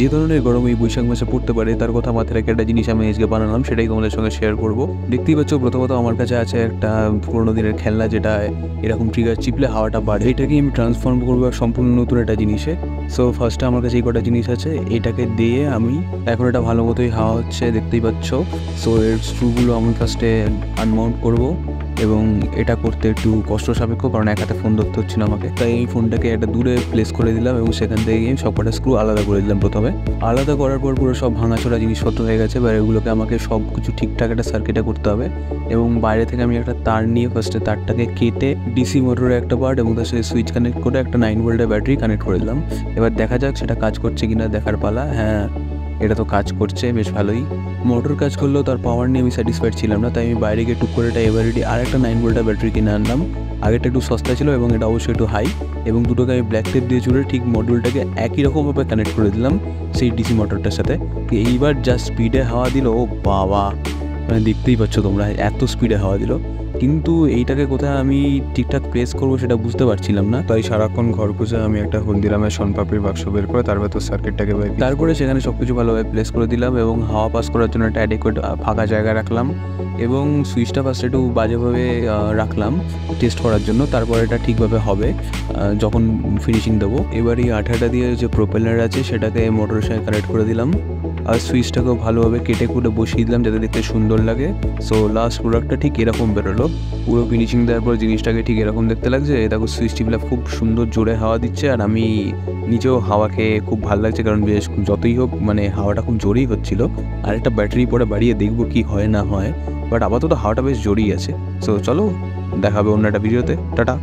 যে ধরনের গরম এই বৈশাখ মাসে পড়তে পারে তার কথা মাথায় রেখে একটা জিনিস আমি আজকে বানালাম, সেটাই তোমাদের সঙ্গে শেয়ার করব। দেখতেই পাচ্ছ, প্রথমত আমার কাছে আছে একটা পুরোনো দিনের খেলনা, যেটা এরকম ট্রিগার চিপলে হাওয়াটা বাড়ে। এটাকে আমি ট্রান্সফর্ম করবো সম্পূর্ণ নতুন একটা জিনিসে। সো ফার্স্টে আমার কাছে এই কটা জিনিস আছে, এটাকে দিয়ে আমি এখন এটা ভালো মতোই হাওয়া হচ্ছে, দেখতেই পাচ্ছ। সো এর স্ক্রুগুলো আমি ফার্স্টে আনমাউন্ট করব, এবং এটা করতে একটু কষ্ট সাপেক্ষ, কারণ এক হাতে ফোন ধরতে হচ্ছে না আমাকে। তাই এই ফোনটাকে একটা দূরে প্লেস করে দিলাম এবং সেখান থেকে সব কটা স্ক্রু আলাদা করে দিলাম। প্রথমে আলাদা করার পর পুরো সব ভাঙাচোরা জিনিসপত্র হয়ে গেছে, এবার এগুলোকে আমাকে সব কিছু ঠিকঠাক একটা সার্কিটে করতে হবে। এবং বাইরে থেকে আমি একটা তার নিয়ে ফার্স্টে তারটাকে কেটে ডিসি মোটরের একটা পার্ট এবং তার সাথে সুইচ কানেক্ট করে একটা 9 ভোল্টের ব্যাটারি কানেক্ট করে দিলাম। এবার দেখা যাক সেটা কাজ করছে কিনা, দেখার পালা। হ্যাঁ, এটা তো কাজ করছে বেশ ভালোই। মোটর কাজ করলেও তার পাওয়ার নিয়ে আমি স্যাটিসফাইড ছিলাম না, তাই আমি বাইরে গিয়ে টুক করে এটা এভারেডি আর একটা 9 ভোল্টের ব্যাটারি কিনে আনলাম। আগেরটা একটু সস্তা ছিল এবং এটা অবশ্যই একটু হাই, এবং দুটোকে আমি ব্ল্যাক টেপ দিয়ে জুড়ে ঠিক মডিউলটাকে একই রকমভাবে কানেক্ট করে দিলাম সেই ডিসি মোটরটার সাথে। এইবার যা স্পিডে হাওয়া দিল, ও বাবা, মানে দেখতেই পাচ্ছ তোমরা এত স্পিডে হাওয়া দিল। কিন্তু এইটাকে কোথায় আমি ঠিকঠাক প্রেস করবো সেটা বুঝতে পারছিলাম না, তাই সারাক্ষণ ঘর খুঁজে আমি একটা হলদিরামের শনপাপড়ির বাক্স বের করে তার ভেতর সার্কিটটাকে তারপরে সেখানে সব কিছু ভালোভাবে প্লেস করে দিলাম এবং হাওয়া পাস করার জন্য একটা অ্যাডেকুয়েট ফাঁকা জায়গা রাখলাম, এবং সুইচটা ফার্স্ট একটু বাজেভাবে রাখলাম টেস্ট করার জন্য। তারপর এটা ঠিকভাবে হবে যখন ফিনিশিং দেবো। এবার এই আঠাটা দিয়ে যে প্রোপেলার আছে সেটাকে মোটরের সঙ্গে কানেক্ট করে দিলাম, আর সুইচটাকেও ভালোভাবে কেটে কুটে বসিয়ে দিলাম যাতে দেখতে সুন্দর লাগে। সো লাস্ট প্রোডাক্টটা ঠিক এরকম বেরোলো। পুরো ফিনিশিং দেওয়ার পর জিনিসটাকে ঠিক এরকম দেখতে লাগছে। দেখো সুইচ টিপলে খুব সুন্দর জোরে হাওয়া দিচ্ছে, আর আমি নিজেও হাওয়া খেয়ে খুব ভালো লাগছে, কারণ বেশ যতই হোক মানে হাওয়াটা খুব জোরেই হচ্ছিল। আর একটা ব্যাটারি পরে বাড়িয়ে দেখবো কি হয় না হয়, বাট আপাতত হাওয়াটা বেশ জোরেই আছে। সো চলো, দেখা হবে অন্য একটা ভিডিওতে। টাটা।